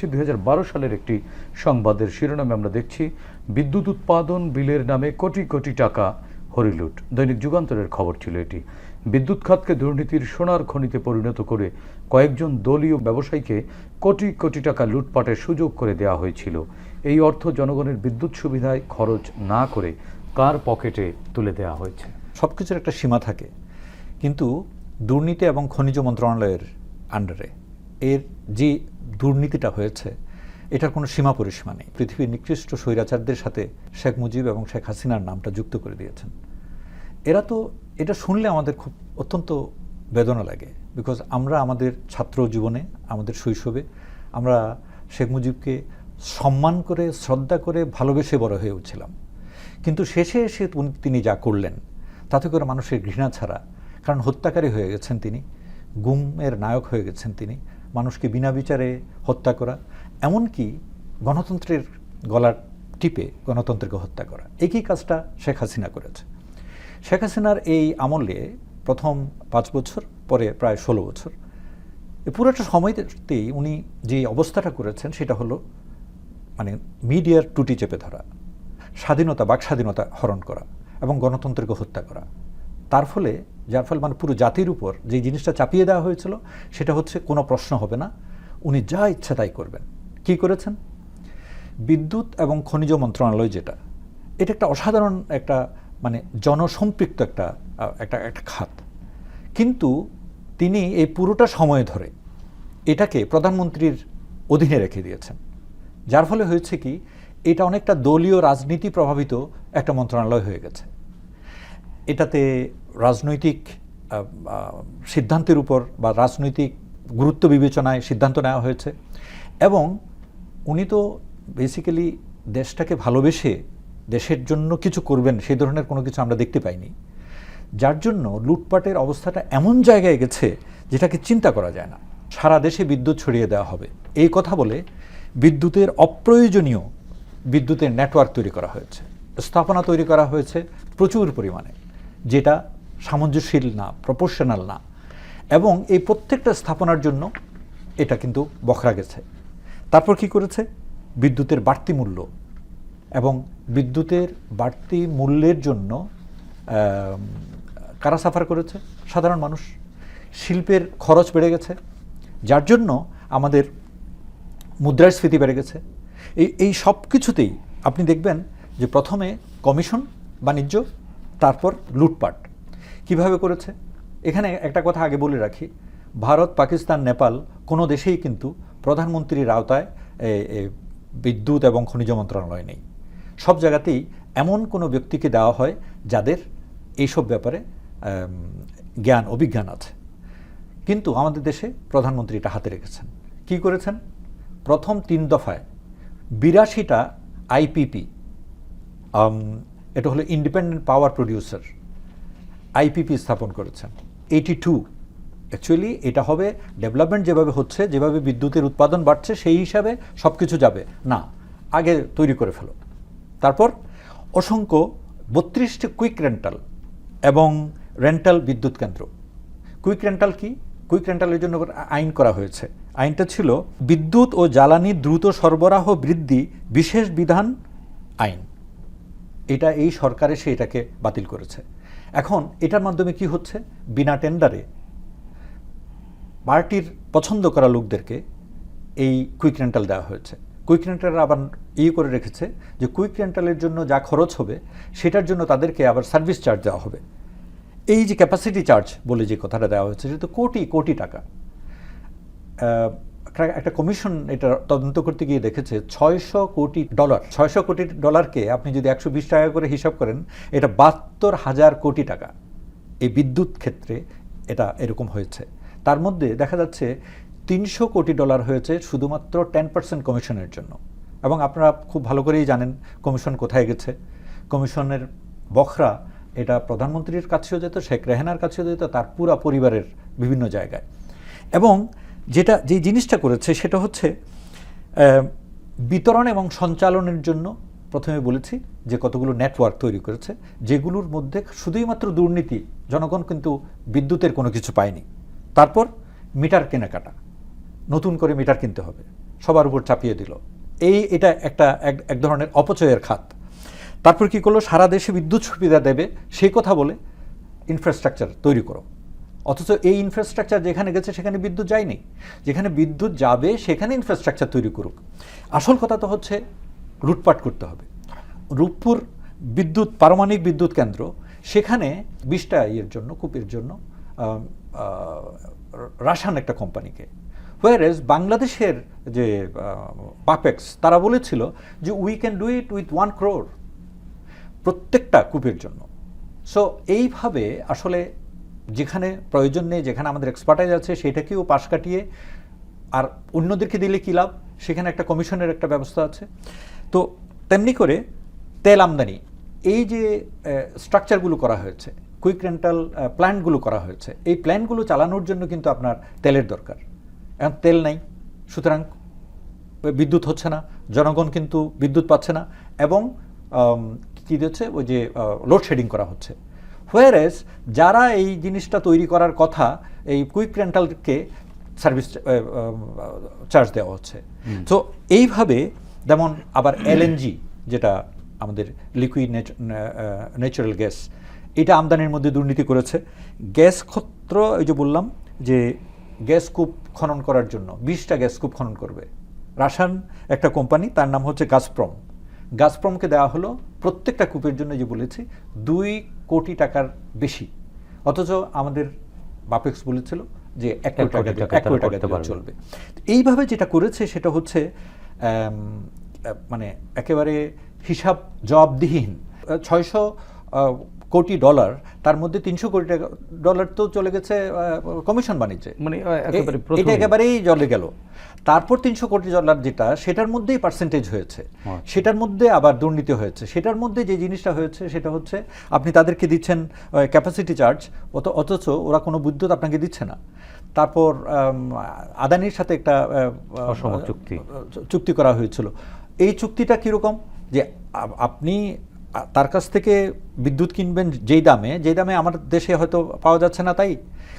পাচ্ছি 2012 সালের একটি সংবাদের শিরোনামে আমরা দেখছি বিদ্যুৎ উৎপাদন বিলের নামে কোটি কোটি টাকা হরিলুট। দৈনিক যুগান্তরের খবর ছিল এটি। বিদ্যুৎ খাতকে দুর্নীতির সোনার খনিতে পরিণত করে কয়েকজন দলীয় ব্যবসায়ীকে কোটি কোটি টাকা লুটপাটের সুযোগ করে দেওয়া হয়েছিল। এই অর্থ জনগণের বিদ্যুৎ সুবিধায় খরচ না করে কার পকেটে তুলে দেওয়া হয়েছে? সবকিছুর একটা সীমা থাকে, কিন্তু দুর্নীতি এবং খনিজ মন্ত্রণালয়ের আন্ডারে এর যে দুর্নীতিটা হয়েছে এটার কোনো সীমা পরিসীমা নেই। পৃথিবীর নিকৃষ্ট স্বৈরাচারদের সাথে শেখ মুজিব এবং শেখ হাসিনার নামটা যুক্ত করে দিয়েছেন। এরা তো এটা শুনলে আমাদের খুব অত্যন্ত বেদনা লাগে, বিকজ আমরা আমাদের ছাত্র জীবনে, আমাদের শৈশবে আমরা শেখ মুজিবকে সম্মান করে, শ্রদ্ধা করে, ভালোবেসে বড় হয়ে উঠছিলাম। কিন্তু শেষে এসে তিনি যা করলেন তাতে করে মানুষের ঘৃণা ছাড়া, কারণ হত্যাকারী হয়ে গেছেন তিনি, গুমের নায়ক হয়ে গেছেন তিনি, মানুষকে বিনা বিচারে হত্যা করা, এমনকি গণতন্ত্রের গলার টিপে গণতন্ত্রকে হত্যা করা, একই কাজটা শেখ হাসিনা করেছে। শেখ হাসিনার এই আমলে প্রথম 5 বছর, পরে প্রায় 16 বছর, এই পুরোটা সময়তেই উনি যে অবস্থাটা করেছেন সেটা হলো মানে মিডিয়ার টুটি চেপে ধরা, স্বাধীনতা, বাক স্বাধীনতা হরণ করা এবং গণতন্ত্রকে হত্যা করা। তার ফলে যার ফলে মানে পুরো জাতির উপর যে জিনিসটা চাপিয়ে দেওয়া হয়েছিল সেটা হচ্ছে কোনো প্রশ্ন হবে না, উনি যা ইচ্ছা তাই করবেন। কি করেছেন? বিদ্যুৎ এবং খনিজ মন্ত্রণালয় যেটা, এটা একটা অসাধারণ একটা মানে জনসম্পৃক্ত একটা খাত, কিন্তু তিনি এই পুরোটা সময় ধরে এটাকে প্রধানমন্ত্রীর অধীনে রেখে দিয়েছেন। যার ফলে হয়েছে কি, এটা অনেকটা দলীয় রাজনীতি প্রভাবিত একটা মন্ত্রণালয় হয়ে গেছে। এটাতে রাজনৈতিক সিদ্ধান্তের উপর বা রাজনৈতিক গুরুত্ব বিবেচনায় সিদ্ধান্ত নেওয়া হয়েছে, এবং উনি তো বেসিক্যালি দেশটাকে ভালোবেসে দেশের জন্য কিছু করবেন সেই ধরনের কোনো কিছু আমরা দেখতে পাইনি। যার জন্য লুটপাটের অবস্থাটা এমন জায়গায় গেছে যেটাকে চিন্তা করা যায় না। সারা দেশে বিদ্যুৎ ছড়িয়ে দেওয়া হবে এই কথা বলে বিদ্যুতের অপ্রয়োজনীয় বিদ্যুতের নেটওয়ার্ক তৈরি করা হয়েছে, স্থাপনা তৈরি করা হয়েছে প্রচুর পরিমাণে, যেটা সামঞ্জস্যশীল না, প্রপোর্শনাল না, এবং এই প্রত্যেকটা স্থাপনার জন্য এটা কিন্তু বখরা গেছে। তারপর কি করেছে? বিদ্যুতের বাড়তি মূল্য, এবং বিদ্যুতের বাড়তি মূল্যের জন্য কারা সাফার করেছে? সাধারণ মানুষ। শিল্পের খরচ বেড়ে গেছে, যার জন্য আমাদের মুদ্রাস্ফীতি বেড়ে গেছে। এই সব কিছুতেই আপনি দেখবেন যে প্রথমে কমিশন বাণিজ্য, তারপর লুটপাট। কিভাবে করেছে? এখানে একটা কথা আগে বলে রাখি, ভারত, পাকিস্তান, নেপাল কোনো দেশেই কিন্তু প্রধানমন্ত্রীর আওতায় বিদ্যুৎ এবং খনিজ মন্ত্রণালয় নেই। সব জায়গাতেই এমন কোনো ব্যক্তিকে দেওয়া হয় যাদের এইসব ব্যাপারে জ্ঞান, অভিজ্ঞান আছে। কিন্তু আমাদের দেশে প্রধানমন্ত্রী এটা হাতে রেখেছেন। কি করেছেন? প্রথম 3 দফায় 82টা আইপিপি, এটা হলো ইন্ডিপেন্ডেন্ট পাওয়ার প্রডিউসার, আইপিপি স্থাপন করেছেন। 82 অ্যাকচুয়ালি এটা হবে ডেভেলপমেন্ট যেভাবে হচ্ছে, যেভাবে বিদ্যুতের উৎপাদন বাড়ছে সেই হিসাবে সব কিছু যাবে না, আগে তৈরি করে ফেলো। তারপর অসংখ্য 32টি কুইক রেন্টাল এবং রেন্টাল বিদ্যুৎ কেন্দ্র। কুইক রেন্টাল কি? কুইক রেন্টালের জন্য আইন করা হয়েছে। আইনটা ছিল বিদ্যুৎ ও জ্বালানি দ্রুত সরবরাহ বৃদ্ধি বিশেষ বিধান আইন। এটা এই সরকার এসে এটাকে বাতিল করেছে। এখন এটার মাধ্যমে কি হচ্ছে? বিনা টেন্ডারে পার্টির পছন্দ করা লোকদেরকে এই কুইক রেন্টাল দেওয়া হয়েছে। কুইক রেন্টাল আবার করে রেখেছে যে কুইক রেন্টালের জন্য যা খরচ হবে সেটার জন্য তাদেরকে আবার সার্ভিস চার্জ দেওয়া হবে। এই যে ক্যাপাসিটি চার্জ বলে যে কথাটা দেওয়া হয়েছে, সেটা তো কোটি কোটি টাকা। একটা কমিশন এটা তদন্ত করতে গিয়ে দেখেছে $600 কোটি। $600 কোটি আপনি যদি 120 টাকা করে হিসাব করেন, এটা 72,000 কোটি টাকা এই বিদ্যুৎ ক্ষেত্রে এটা এরকম হয়েছে। তার মধ্যে দেখা যাচ্ছে $300 কোটি হয়েছে শুধুমাত্র 10% কমিশনের জন্য। এবং আপনারা খুব ভালো করেই জানেন কমিশন কোথায় গেছে। কমিশনের বখরা এটা প্রধানমন্ত্রীর কাছেও যেত, শেখ রেহানার কাছেও যেত, তার পুরা পরিবারের বিভিন্ন জায়গায়। এবং যে জিনিসটা করেছে সেটা হচ্ছে বিতরণ এবং সঞ্চালনের জন্য প্রথমে বলেছি যে কতগুলো নেটওয়ার্ক তৈরি করেছে, যেগুলোর মধ্যে শুধুই মাত্র দুর্নীতি, জনগণ কিন্তু বিদ্যুতের কোনো কিছু পায়নি। তারপর মিটার কেনাকাটা, নতুন করে মিটার কিনতে হবে, সবার উপর চাপিয়ে দিল। এটা একটা এক ধরনের অপচয়ের খাত। তারপর কি করলো, সারা দেশে বিদ্যুৎ সুবিধা দেবে সেই কথা বলে ইনফ্রাস্ট্রাকচার তৈরি করো, অথচ এই ইনফ্রাস্ট্রাকচার যেখানে গেছে সেখানে বিদ্যুৎ যায়নি। যেখানে বিদ্যুৎ যাবে সেখানে ইনফ্রাস্ট্রাকচার তৈরি করুক। আসল কথা তো হচ্ছে লুটপাট করতে হবে। রূপপুর পারমাণবিক বিদ্যুৎ কেন্দ্র, সেখানে 20টা জন্য কূপের জন্য রাশান একটা কোম্পানিকে, হোয়ারেজ বাংলাদেশের যে বাপেক্স তারা বলেছিল যে we can do it with 1 crore প্রত্যেকটা কূপের জন্য। সো এইভাবে আসলে যেখানে প্রয়োজন নেই, যেখানে আমাদের এক্সপার্টাইজ আছে সেটাকেও পাশ কাটিয়ে আর অন্যদেরকে দিলে কী লাভ, সেখানে একটা কমিশনের একটা ব্যবস্থা আছে। তো তেমনি করে তেল আমদানি, এই যে স্ট্রাকচারগুলো করা হয়েছে, কুইক রেন্টাল প্ল্যান্টগুলো করা হয়েছে, এই প্ল্যান্টগুলো চালানোর জন্য কিন্তু আপনার তেলের দরকার। এখন তেল নাই, সুতরাং বিদ্যুৎ হচ্ছে না, জনগণ কিন্তু বিদ্যুৎ পাচ্ছে না, এবং কী দিচ্ছে, ওই যে লোডশেডিং করা হচ্ছে। হোয়ারেজ যারা এই জিনিসটা তৈরি করার কথা, এই কুইক রেন্টালকে সার্ভিস চার্জ দেওয়া হচ্ছে। তো এইভাবে, যেমন আবার এলএনজি যেটা আমাদের লিকুইড ন্যাচারাল গ্যাস, এটা আমদানির মধ্যে দুর্নীতি করেছে। গ্যাস ক্ষেত্র, ওই যে বললাম যে গ্যাস কূপ খনন করার জন্য 20টা গ্যাস কূপ খনন করবে রাশান একটা কোম্পানি, তার নাম হচ্ছে গাজপ্রমকে দেওয়া হলো প্রত্যেকটা কূপের জন্য, যে বলেছি 2 কোটি টাকার বেশি, অথচ আমাদের বাপেক্স বলেছিল যে 1 কোটি টাকা চলবে। এইভাবে যেটা করেছে সেটা হচ্ছে মানে একেবারে হিসাব জবাবদিহিহীন। $600 কোটি, তার মধ্যে $300 কোটি তো চলে গেছে কমিশন বাণিজ্যে, মানে এটা একেবারেই জলে গেল। তারপর $300 কোটি যেটা, সেটার মধ্যেই পার্সেন্টেজ হয়েছে, সেটার মধ্যে আবার দুর্নীতি হয়েছে। সেটার মধ্যে যে জিনিসটা হয়েছে সেটা হচ্ছে আপনি তাদেরকে দিচ্ছেন ক্যাপাসিটি চার্জ, অথচ ওরা কোনো বিদ্যুৎ আপনাকে দিচ্ছে না। তারপর আদানির সাথে একটা চুক্তি করা হয়েছিল। এই চুক্তিটা কীরকম, যে আপনি তার কাছ থেকে বিদ্যুৎ কিনবেন যেই দামে আমার দেশে হয়তো পাওয়া যাচ্ছে না, তাই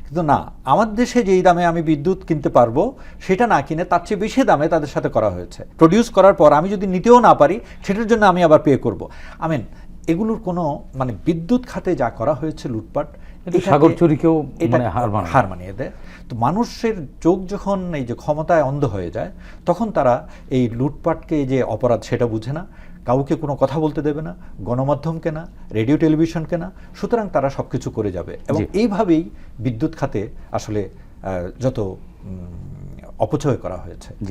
কিন্তু না, আমার দেশে যেই দামে আমি বিদ্যুৎ কিনতে পারবো সেটা না কিনে তার চেয়ে বেশি দামে তাদের সাথে করা হয়েছে। প্রডিউস করার পর আমি যদি নিতেও না পারি, সেটার জন্য আমি আবার পে করব। এগুলোর কোনো মানে বিদ্যুৎ খাতে যা করা হয়েছে লুটপাট, সাগর চুরিকেও হার মানিয়ে দেয়। তো মানুষের চোখ যখন এই যে ক্ষমতায় অন্ধ হয়ে যায়, তখন তারা এই লুটপাটকে যে অপরাধ সেটা বুঝে না, কাউকে কোনো কথা বলতে দেবে না, গণমাধ্যমকে না, রেডিও টেলিভিশনকে না, সুতরাং তারা সব কিছু করে যাবে। এবং এইভাবেই বিদ্যুৎ খাতে আসলে যত অপচয় করা হয়েছে।